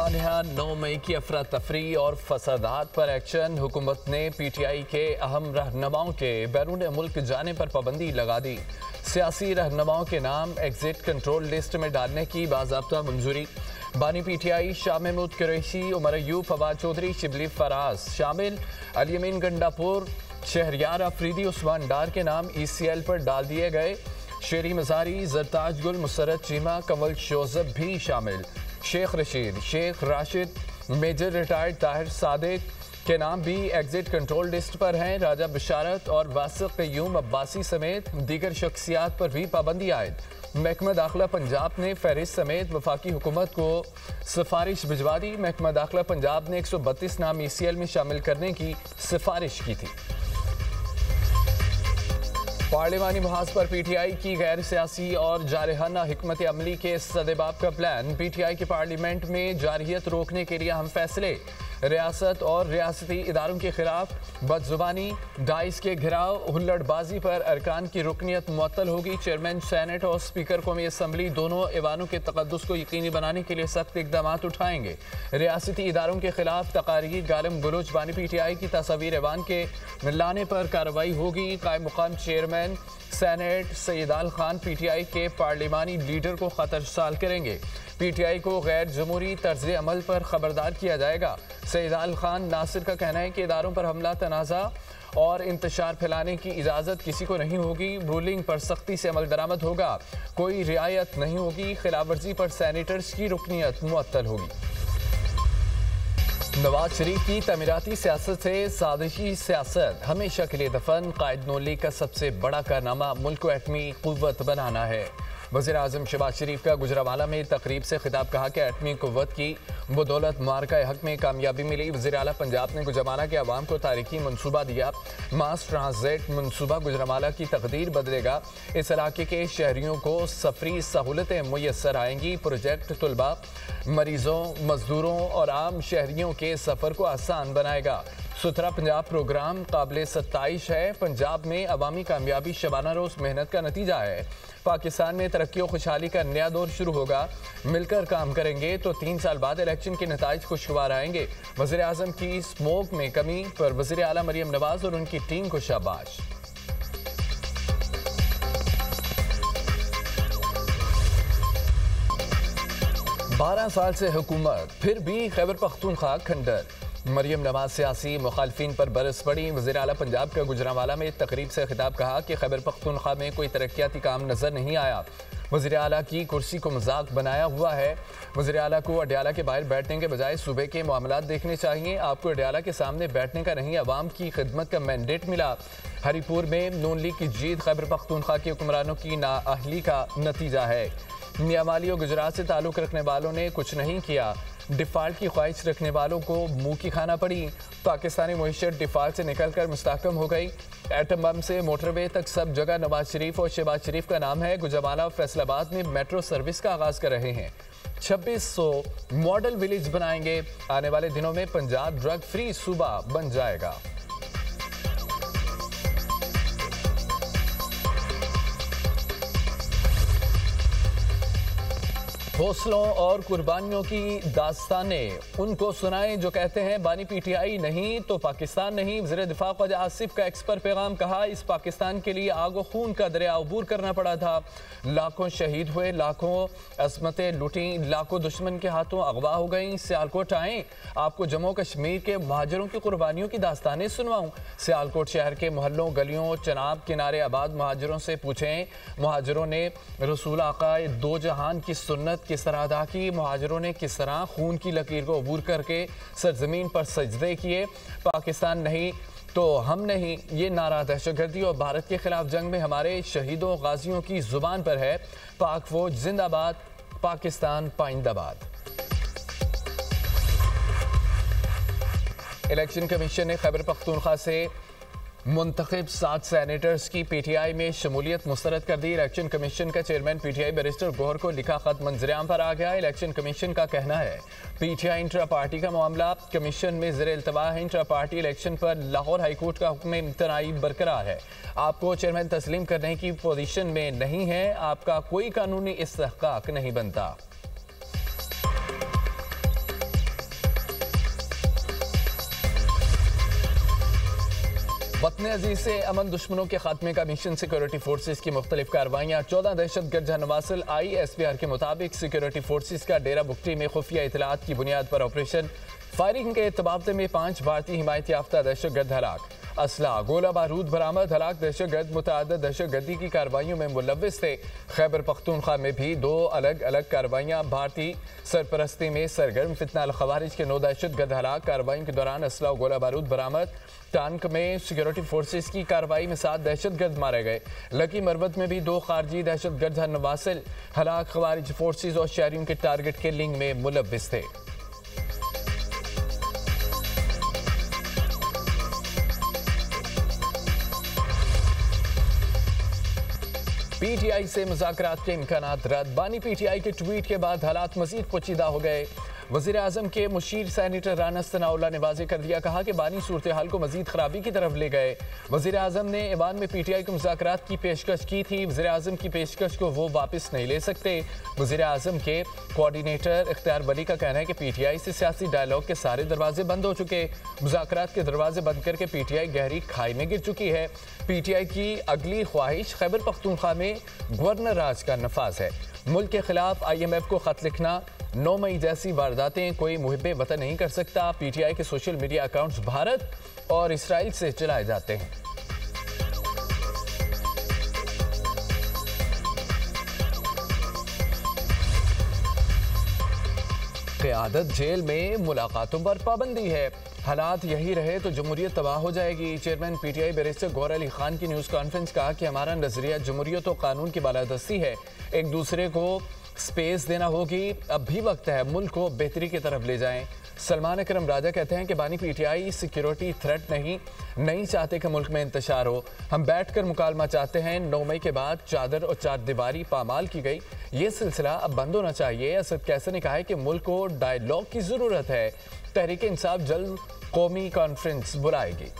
सानिया 9 मई की अफरा तफरी और फसादात पर एक्शन। हुकूमत ने PTI के अहम रहनुमाओं के बैरून मुल्क जाने पर पाबंदी लगा दी। सियासी रहनुमाओं के नाम एग्जिट कंट्रोल लिस्ट में डालने की बाज़ाब्ता मंजूरी। बानी PTI शाह महमूद कुरैशी, उमर अयूब, फवाद चौधरी, शिबली फराज शामिल। अली अमीन गंडापुर, शहरियार अफरीदी, उस्मान डार के नाम ECL पर डाल दिए गए। शेरी मजारी, जरताज गुल, मुसरत चीमा, कंवल शोजब भी शामिल। शेख रशीद, शेख राशिद, मेजर रिटायर्ड ताहिर सादिक के नाम भी एग्जिट कंट्रोल लिस्ट पर हैं। राजा बिशारत और वासिक क़य्यूम अब्बासी समेत दीगर शख्सियात पर भी पाबंदी आयद। महकमा दाखिला पंजाब ने फहरिस्त समेत वफाकी हुकूमत को सिफारिश भिजवा दी। महकमा दाखिला पंजाब ने 132 नाम ECL में शामिल करने की सिफारिश की थी। पार्लिमानी बहस पर PTI की गैर सियासी और जारहाना हिकमत अमली के सदेबाब का प्लान। PTI के पार्लियामेंट में जारहियत रोकने के लिए अहम फैसले। रियासत और रियासती इदारों के खिलाफ बदजुबानी, डाइस के घिराव, हुल्लड़बाजी पर अरकान की रुकनियत मुअत्तल होगी। चेयरमैन सेनेट और स्पीकर कौमी असम्बली दोनों ऐवानों के तकद्दुस को यकीनी बनाने के लिए सख्त इकदाम उठाएंगे। रियासती इदारों के खिलाफ तकारीर, गालिम गलोच बानी PTI की तस्वीर ऐवान के लाने पर कार्रवाई होगी। कायम मुकाम चेयरमैन सेनेट सईदाल खान PTI के पार्लिमानी लीडर को खतरसाल करेंगे। PTI को गैर जमहूरी तर्ज अमल पर खबरदार किया जाएगा। सईदाल खान नासिर का कहना है कि इदारों पर हमला, तनाज़ा और इंतशार फैलाने की इजाज़त किसी को नहीं होगी। रूलिंग पर सख्ती से अमल दरामद होगा, कोई रियायत नहीं होगी। खिलाफ वर्जी पर सैनिटर्स की रुकनियत मुअत्तल होगी। नवाज शरीफ की तमीराती सियासत से साजिशी सियासत हमेशा के लिए दफन। कायद नौ लीग का सबसे बड़ा कारनामा मुल्क को एटमी कुव्वत बनाना है। वज़ीर आज़म शहबाज शरीफ का गुजरावाला में तकरीब से खिताब, कहा कि एटमी कुव्वत की बदौलत मार्का हक में कामयाबी मिली। वज़ीर आला पंजाब ने गुजरावाला के अवाम को तारीखी मनसूबा दिया। मास ट्रांजिट मनसूबा गुजरावाला की तकदीर बदलेगा। इस इलाके के शहरियों को सफरी सहूलतें मुयस्सर आएंगी। प्रोजेक्ट तलबा, मरीजों, मजदूरों और आम शहरियों के सफ़र को आसान बनाएगा। सुथरा पंजाब प्रोग्राम काबिल सत्ताइश है। पंजाब में अवामी कामयाबी शबाना रोज मेहनत का नतीजा है। पाकिस्तान में तरक्की और खुशहाली का नया दौर शुरू होगा। मिलकर काम करेंगे तो 3 साल बाद इलेक्शन के नताइज खुशगवार आएंगे। वज़ीर आज़म की स्मोक में कमी पर वज़ीर आला मरियम नवाज और उनकी टीम को शाबाश। बारह साल से हुकूमत, फिर भी खैबर पख्तूनख्वा खंडर। मरियम नवाज सियासी मुखालफिन पर बरस पड़ी। वज़ीर आला पंजाब का गुजरावाला में तकरीब से खिताब, कहा कि खैबर पख्तूनख्वा में कोई तरक्याती काम नजर नहीं आया। वज़ीर आला की कुर्सी को मजाक बनाया हुआ है। वज़ीर आला को अडयाला के बाहर बैठने के बजाय सूबे के मामलात देखने चाहिए। आपको अडयाला के सामने बैठने का नहीं, अवाम की खिदमत का मैंडेट मिला। हरीपुर में नून लीग की जीत खैबर पख्तूनख्वा के हुक्मरानों की नाअहली का नतीजा है। मियांमाली और गुजरात से ताल्लुक़ रखने वालों ने कुछ नहीं किया। डिफ़ाल्ट की ख्वाहिश रखने वालों को मुंह की खाना पड़ी। पाकिस्तानी मईशत डिफ़ाल्ट से निकलकर मुस्तहकम हो गई। एटम बम से मोटरवे तक सब जगह नवाज शरीफ और शहबाज शरीफ का नाम है। गुजरावाला और फैसलाबाद में मेट्रो सर्विस का आगाज़ कर रहे हैं। 2600 मॉडल विलेज बनाएंगे। आने वाले दिनों में पंजाब ड्रग फ्री सूबा बन जाएगा। हौसलों और कुर्बानियों की दास्तानें उनको सुनाएं जो कहते हैं बानी PTI नहीं तो पाकिस्तान नहीं। वज़ीर दिफा ख्वाजा आसिफ का एक्स पर पैगाम, कहा इस पाकिस्तान के लिए आग व खून का दरिया अबूर करना पड़ा था। लाखों शहीद हुए, लाखों असमतें लुटी, लाखों दुश्मन के हाथों अगवा हो गई। सियालकोट आएँ, आपको जम्मू कश्मीर के महाजरों की कुर्बानियों की दास्तानें सुनवाऊँ। सियालकोट शहर के मोहल्लों, गलियों, चनाब किनारे आबाद महाजरों से पूछें, महाजरों ने रसूल आका दो जहान की सुन्नत किस तरह अदा की। महाजरों ने किस तरह खून की लकीर को अबूर करके सरजमीन पर सजदे किए। पाकिस्तान नहीं तो हम नहीं, ये नारा दहशतगर्दी और भारत के खिलाफ जंग में हमारे शहीदों गाजियों की जुबान पर है। पाक फौज जिंदाबाद, पाकिस्तान पाइंदाबाद। इलेक्शन कमीशन ने खैबर पख्तूनख्वा से मुंतखब 7 सैनेटर्स की PTI में शमूलियत मुस्तरद कर दी। इलेक्शन कमीशन का चेयरमैन PTI बैरिस्टर गौहर को लिखा खत मंजरेआम पर आ गया। इलेक्शन कमीशन का कहना है PTI इंट्रा पार्टी का मामला कमीशन में ज़ेर इल्तवा है। इंट्रा पार्टी इलेक्शन पर लाहौर हाईकोर्ट का हुक्म इम्तनाई बरकरार है। आपको चेयरमैन तस्लीम करने की पोजीशन में नहीं है, आपका कोई कानूनी इस्तेहकाक नहीं बनता। वतन अजीज से अमन दुश्मनों के खात्मे का मिशन सिक्योरिटी फोर्सेज की मुख्तलिफ कार्रवाइयाँ। 14 दहशतगर्द नवासिल ISPR के मुताबिक सिक्योरिटी फोर्सेज का डेरा बुगटी में खुफिया इतलात की बुनियाद पर ऑपरेशन। फायरिंग के तबादले में 5 भारतीय हिमायत याफ्ता दहशतगर्द हलाक। असला गोला बारूद बरामद। हलाक दहशतगर्द मुतअद्दिद दहशतगर्दी की कार्रवाइयों में मुलव्विस थे। खैबर पख्तूनख्वा में भी 2 अलग अलग कार्रवाइयाँ। भारतीय सरपरस्ती में सरगर्म फितना अल खवारिज के 9 दहशतगर्द हलाक। कार्रवाई के दौरान असला गोला बारूद बरामद। टांक में सिक्योरिटी फोर्सेज की कार्रवाई में 7 दहशतगर्द मारे गए। लकी मरवत में भी 2 खारजी दहशतगर्द नवासिल हलाक। खवारिज फोर्सेज और शहरियों के टारगेट किलिंग में मुलव्विस थे। PTI से मुज़ाकरात के इम्कानात रद्द। बानी PTI के ट्वीट के बाद हालात मजीद पोशीदा हो गए। वज़ीर आज़म के मुशीर सैनेटर राना सनाउल्लाह ने वाज़ेह कर दिया, कहा कि बानी सूरत हाल को मजीद खराबी की तरफ ले गए। वज़ीर आज़म ने ईवान में PTI को मुज़ाकरात की पेशकश की थी। वज़ीर आज़म की पेशकश को वो वापस नहीं ले सकते। वज़ीर आज़म के कोऑर्डिनेटर इख्तियार वली का कहना है कि PTI से सियासी डायलॉग के सारे दरवाजे बंद हो चुके। मुज़ाकरात के दरवाजे बंद करके PTI गहरी खाई में गिर चुकी है। PTI की अगली ख्वाहिश खैबर पख्तूनख्वा में गवर्नर राज का नफाज है। मुल्क के खिलाफ IMF को खत लिखना, 9 मई जैसी वारदातें कोई मुहिब्बे वतन नहीं कर सकता। PTI के सोशल मीडिया अकाउंट्स भारत और इसराइल से चलाए जाते हैं। क़यादत जेल में मुलाकातों पर पाबंदी है। हालात यही रहे तो जमहूरियत तबाह हो जाएगी। Chairman PTI barrister Gohar Ali Khan की न्यूज़ कॉन्फ्रेंस कहा कि हमारा नजरिया जमहूरियत और कानून की बालादस्ती है। एक दूसरे को स्पेस देना होगी। अब भी वक्त है मुल्क को बेहतरी की तरफ ले जाएं। सलमान अकरम राजा कहते हैं कि बानी PTI सिक्योरिटी थ्रेट नहीं चाहते कि मुल्क में इंतशार हो। हम बैठकर मुकालमा चाहते हैं। 9 मई के बाद चादर और 4 दीवारी पामाल की गई। ये सिलसिला अब बंद होना चाहिए। असद कैसर ने कहा है कि मुल्क को डायलॉग की जरूरत है। तहरीक इंसाफ जल्द कौमी कॉन्फ्रेंस बुलाएगी।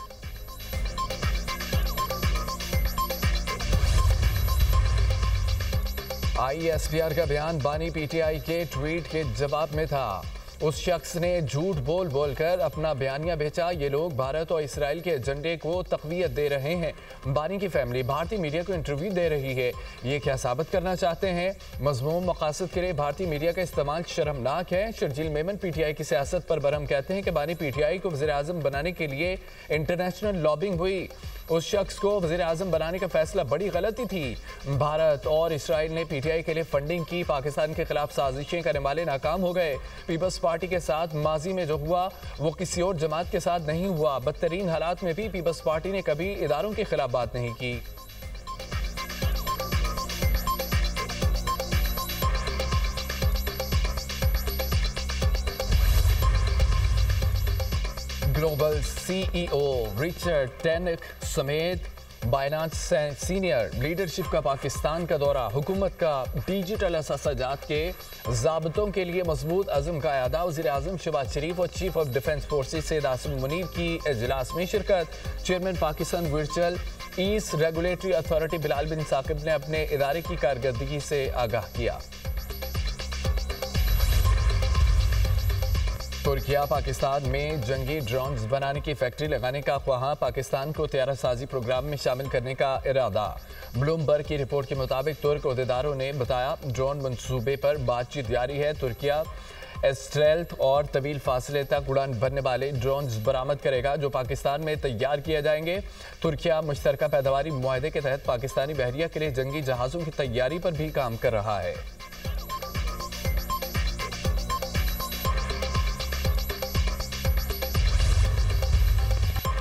ISPR का बयान बानी PTI के ट्वीट के जवाब में था। उस शख्स ने झूठ बोल बोलकर अपना बयानिया बेचा। ये लोग भारत और इसराइल के एजेंडे को तक़वियत दे रहे हैं। बानी की फैमिली भारतीय मीडिया को इंटरव्यू दे रही है। ये क्या साबित करना चाहते हैं? मज़मूम मकासद के लिए भारतीय मीडिया का इस्तेमाल शर्मनाक है। शर्जील मेमन PTI की सियासत पर बरहम कहते हैं कि बानी PTI को वज़ीर आज़म बनाने के लिए इंटरनेशनल लॉबिंग हुई। उस शख्स को वज़ीर आज़म बनाने का फैसला बड़ी गलती थी। भारत और इसराइल ने PTI के लिए फंडिंग की। पाकिस्तान के खिलाफ साजिशें करने वाले नाकाम हो गए। पीपल्स पार्टी के साथ माजी में जो हुआ वो किसी और जमात के साथ नहीं हुआ। बदतरीन हालात में भी पीपल्स पार्टी ने कभी इदारों के खिलाफ बात नहीं की। ग्लोबल CEO रिचर्ड टेनिक समेत बायनात सीनियर लीडरशिप का पाकिस्तान का दौरा। हुकूमत का डिजिटल असासाजात के ज़ाब्तों के लिए मजबूत अज़म का अदा। वज़ीर आज़म शहबाज शरीफ और chief of defence forces Syed Asim Munir की इजलास में शिरकत। Chairman Pakistan virtual assets regulatory authority Bilal bin Saqib ने अपने इदारे की कारकर्दगी से आगाह किया। तुर्किया पाकिस्तान में जंगी ड्रोन्स बनाने की फैक्ट्री लगाने का ख्वाह। पाकिस्तान को तैयारा साजी प्रोग्राम में शामिल करने का इरादा। ब्लूमबर्ग की रिपोर्ट के मुताबिक तुर्क अहदेदारों ने बताया ड्रोन मंसूबे पर बातचीत जारी है। तुर्किया स्टेल्थ और तवील फासले तक उड़ान भरने वाले ड्रोन्स बरामद करेगा जो पाकिस्तान में तैयार किए जाएंगे। तुर्किया मुश्तरका पैदावारी मुआहदे के तहत पाकिस्तानी बहरिया के लिए जंगी जहाज़ों की तैयारी पर भी काम कर रहा है।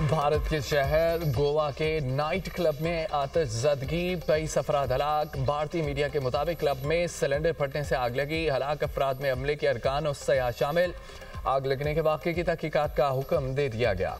भारत के शहर गोवा के नाइट क्लब में आतिशज़दगी, 23 अफराद हलाक। भारतीय मीडिया के मुताबिक क्लब में सिलेंडर फटने से आग लगी। हलाक अफराद में अमले के अरकान और सयाह शामिल। आग लगने के वाक़े की तहकीकात का हुक्म दे दिया गया।